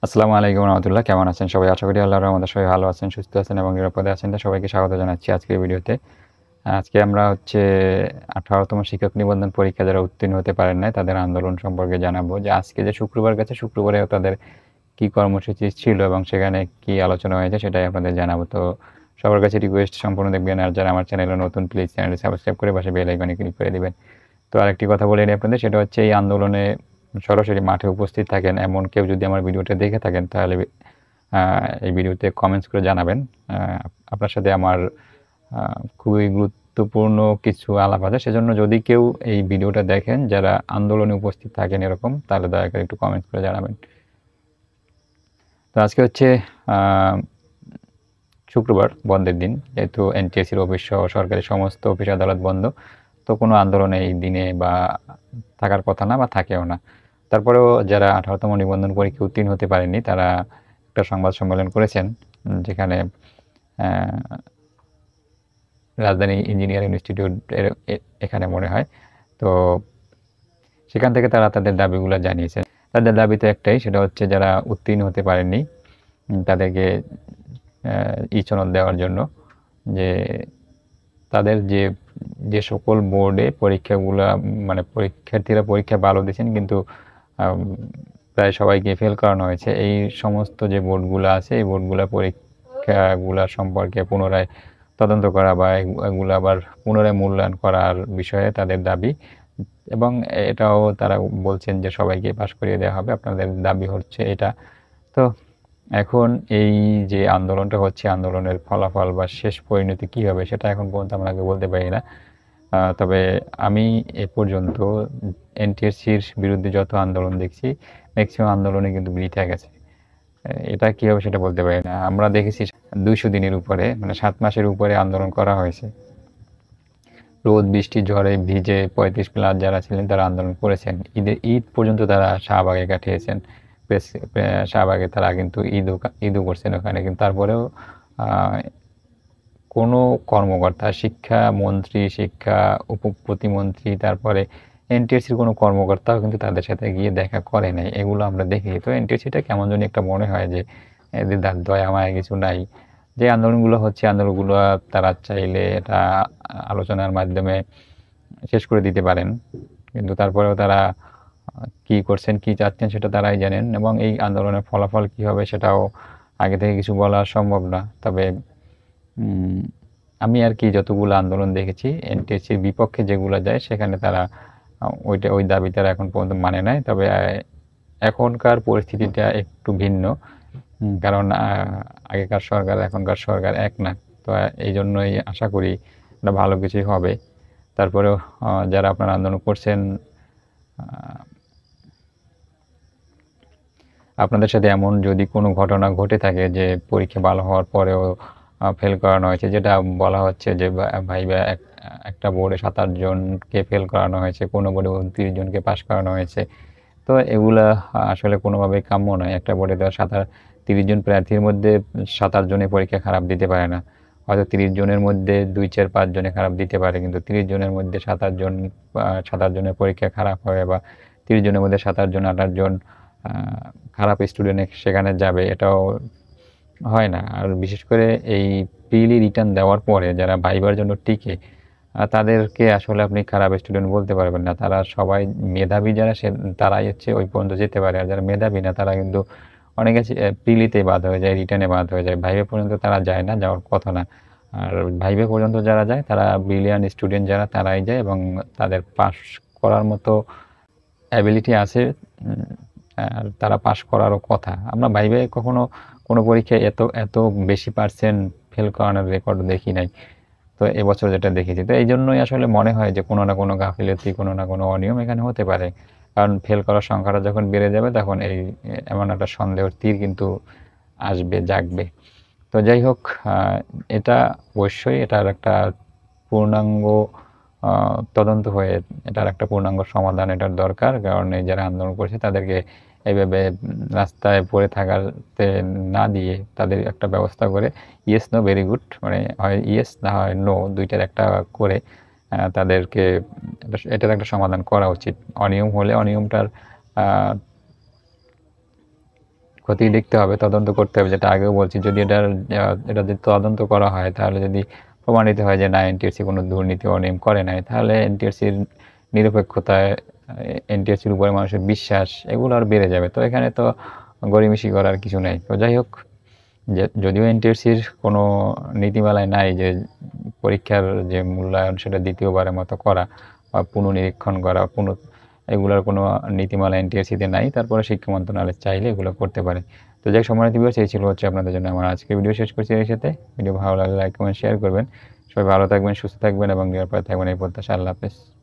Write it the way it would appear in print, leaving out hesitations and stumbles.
আসসালামু আলাইকুম রহমতুল্লাহ। কেমন আছেন সবাই? আশা করি আল্লাহর রহমতে সবাই ভালো আছেন, সুস্থ আছেন এবং নিরাপদে আছেন। তো সবাইকে স্বাগত জানাচ্ছি আজকের ভিডিওতে। আজকে আমরা 18তম শিক্ষক নিবন্ধন পরীক্ষা যারা উত্তীর্ণ হতে পারেন নাই তাদের আন্দোলন সম্পর্কে জানাবো। যে আজকে যে শুক্রবার গেছে, শুক্রবারেও তাদের কি কর্মসূচি ছিল এবং সেখানে কি আলোচনা হয়েছে সেটাই আপনাদের জানাবো। তো সবার কাছে রিকোয়েস্ট, সম্পূর্ণ দেখবেন। আর যারা আমার চ্যানেলে নতুন, প্লিজ চ্যানেলটি সাবস্ক্রাইব করে পাশে বেল আইকনে ক্লিক করে দিবেন। তো আরেকটি কথা বলে নিই আপনাদের, সেটা হচ্ছে এই আন্দোলনে সরাসরি মাঠে উপস্থিত থাকেন এমন কেউ যদি আমার ভিডিওটা দেখে থাকেন তাহলে এই ভিডিওতে কমেন্টস করে জানাবেন। আপনার সাথে আমার খুবই গুরুত্বপূর্ণ কিছু আলাপ আছে, সেজন্য যদি কেউ এই ভিডিওটা দেখেন যারা আন্দোলনে উপস্থিত থাকেন এরকম, তাহলে দয়া করে একটু কমেন্টস করে জানাবেন। তো আজকে হচ্ছে শুক্রবার, বন্ধের দিন, যেহেতু এনটিএসসির অফিস সহ সরকারি সমস্ত অফিস আদালত বন্ধ, তো কোনো আন্দোলনে এই দিনে বা থাকার কথা না বা থাকেও না। তারপরেও যারা 18তম নিবন্ধন পরীক্ষা উত্তীর্ণ হতে পারেননি তারা একটা সংবাদ সম্মেলন করেছেন, যেখানে রাজধানী ইঞ্জিনিয়ারিং ইনস্টিটিউট এখানে মনে হয়। তো সেখান থেকে তারা তাদের দাবিগুলো জানিয়েছেন। তাদের দাবি তো একটাই, সেটা হচ্ছে যারা উত্তীর্ণ হতে পারেননি তাদেরকে সনদ দেওয়ার জন্য, যে তাদের যে সকল বোর্ডে পরীক্ষাগুলা মানে পরীক্ষার্থীরা পরীক্ষা ভালো দিয়েছেন কিন্তু প্রায় সবাইকে ফেল করানো হয়েছে, এই সমস্ত যে বোর্ডগুলো আছে এই বোর্ডগুলো পরীক্ষাগুলা সম্পর্কে পুনরায় তদন্ত করা বা এগুলো আবার পুনরায় মূল্যায়ন করার বিষয়ে তাদের দাবি। এবং এটাও তারা বলছেন যে সবাইকে পাশ করিয়ে দেওয়া হবে, আপনাদের দাবি হচ্ছে এটা। তো এখন এই যে আন্দোলনটা হচ্ছে, আন্দোলনের ফলাফল বা শেষ পরিণতি কী হবে সেটা এখন পর্যন্ত আমরা বলতে পারি না। তবে আমি এ পর্যন্ত এনটিএসসির বিরুদ্ধে যত আন্দোলন দেখছি, ম্যাক্সিমাম আন্দোলনে কিন্তু বৃথা গেছে। এটা কী হবে সেটা বলতে পারি না। আমরা দেখেছি 200 দিনের উপরে, মানে 7 মাসের উপরে আন্দোলন করা হয়েছে। রোদ বৃষ্টি ঝড়ে ভিজে 35+ যারা ছিলেন তারা আন্দোলন করেছেন। ঈদ পর্যন্ত তারা শাহবাগে কাটিয়েছেন। শাহবাগে তারা কিন্তু ঈদও করছেন ওখানে। কিন্তু তারপরেও কোনো কর্মকর্তা, শিক্ষামন্ত্রী, শিক্ষা প্রতিমন্ত্রী, তারপরে এনটিএসসির কোনো কর্মকর্তাও কিন্তু তাদের সাথে গিয়ে দেখা করে নাই। এগুলো আমরা দেখি। তো এনটিএসসিটা কেমন জানি একটা মনে হয় যে এদের দয়া মায়া কিছু নাই। যে আন্দোলনগুলো হচ্ছে, আন্দোলনগুলো তারা চাইলে এটা আলোচনার মাধ্যমে শেষ করে দিতে পারেন, কিন্তু তারপরেও তারা কি করছেন, কি চাচ্ছেন সেটা তারাই জানেন। এবং এই আন্দোলনের ফলাফল কি হবে সেটাও আগে থেকে কিছু বলা সম্ভব না। তবে আমি আর কি যতগুলো আন্দোলন দেখেছি, এনটিএসসির বিপক্ষে যেগুলো যায় সেখানে তারা ওই দাবি তারা এখন পর্যন্ত মানে নাই। তবে এখনকার পরিস্থিতিটা একটু ভিন্ন, কারণ আগেকার সরকার এখনকার সরকার এক না। তো এই জন্যই আশা করি এটা ভালো কিছুই হবে। তারপরেও যারা আপনারা আন্দোলন করছেন, আপনাদের সাথে এমন যদি কোনো ঘটনা ঘটে থাকে যে পরীক্ষা ভালো হওয়ার পরেও ফেল করানো হয়েছে, যেটা বলা হচ্ছে যে ভাইবা একটা বোর্ডে 27 জনকে ফেল করানো হয়েছে, কোনো বোর্ডে 29 জনকে পাশ করানো হয়েছে। তো এগুলা আসলে কোনোভাবেই কাম্য নয়। একটা বোর্ডে দেওয়া 30 জন প্রার্থীর মধ্যে 27 জনে পরীক্ষা খারাপ দিতে পারে না। হয়তো 30 জনের মধ্যে 2, 4, 5 জনে খারাপ দিতে পারে, কিন্তু 30 জনের মধ্যে 27 জনের পরীক্ষা খারাপ হবে, বা 30 জনের মধ্যে 27 জন, 28 জন খারাপ স্টুডেন্ট সেখানে যাবে, এটাও হয় না। আর বিশেষ করে এই প্রিলি রিটার্ন দেওয়ার পরে যারা ভাইবার জন্য টিকে, তাদেরকে আসলে আপনি খারাপ স্টুডেন্ট বলতে পারবেন না। তারা সবাই মেধাবী, যারা তারাই হচ্ছে ওই পর্যন্ত যেতে পারে। আর যারা মেধাবী না তারা কিন্তু অনেকে প্রিলিতে বাদ হয়ে যায়, রিটার্নে বাদ হয়ে যায়, ভাইভা পর্যন্ত তারা যায় না, যাওয়ার কথা না। আর ভাইভা পর্যন্ত যারা যায় তারা ব্রিলিয়ান্ট স্টুডেন্ট, যারা তারাই যায় এবং তাদের পাস করার মতো অ্যাবিলিটি আছে, আর তারা পাস করারও কথা। আমরা ভাইভায় কখনো কোনো পরীক্ষায় এত বেশি পার্সেন্ট ফেল করানোর রেকর্ড দেখি নাই। তো এবছর যেটা দেখেছি, তো এই জন্যই আসলে মনে হয় যে কোনো না কোনো গাফিলতি, কোনো না কোনো অনিয়ম এখানে হতে পারে। কারণ ফেল করার সংখ্যাটা যখন বেড়ে যাবে তখন এমন একটা সন্দেহের তীর কিন্তু আসবে, জাগবে। তো যাই হোক, এটা অবশ্যই এটার একটা পূর্ণাঙ্গ তদন্ত হয়ে এটার একটা পূর্ণাঙ্গ সমাধান এটার দরকার। কারণ এই যারা আন্দোলন করছে তাদেরকে এইভাবে রাস্তায় পড়ে থাকাতে না দিয়ে তাদের একটা ব্যবস্থা করে, ইয়েস নো ভেরি গুড, মানে হয় ইয়েস না হয় নো, দুইটার একটা করে তাদেরকে এটার একটা সমাধান করা উচিত। অনিয়ম হলে অনিয়মটার খতিয়ে দেখতে হবে, তদন্ত করতে হবে, যেটা আগেও বলছি। যদি এটা যদি তদন্ত করা হয়, তাহলে যদি প্রমাণিত হয় যে না এনটিআরসি কোনো দুর্নীতি অনিয়ম করে নাই, তাহলে এনটিআরসির নিরপেক্ষতায়, এনটিআরসির উপরে মানুষের বিশ্বাস এগুলো আর বেড়ে যাবে। তো এখানে তো গড়িমসি করার কিছু নেই। তো যাই হোক, যদিও এনটিআরসির কোনো নীতিমালায় নাই যে পরীক্ষার যে মূল্যায়ন সেটা দ্বিতীয়বারের মতো করা বা পুনঃনিরীক্ষণ করা, এগুলোর কোনো নীতিমালা এনটিআরসিতে নাই, তারপরে শিক্ষা মন্ত্রণালয় চাইলে এগুলো করতে পারে। তো যাই সম্মানিত ভিউয়ার্স, এই ছিল হচ্ছে আপনাদের জন্য আমার আজকে ভিডিও শেষ করছি এর সাথে। ভিডিও ভালো লাগলে লাইক কমেন্ট শেয়ার করবেন। সবাই ভালো থাকবেন, সুস্থ থাকবেন এবং নিরাপদে থাকবেন এই প্রত্যাশা। আল্লাহ হাফেজ।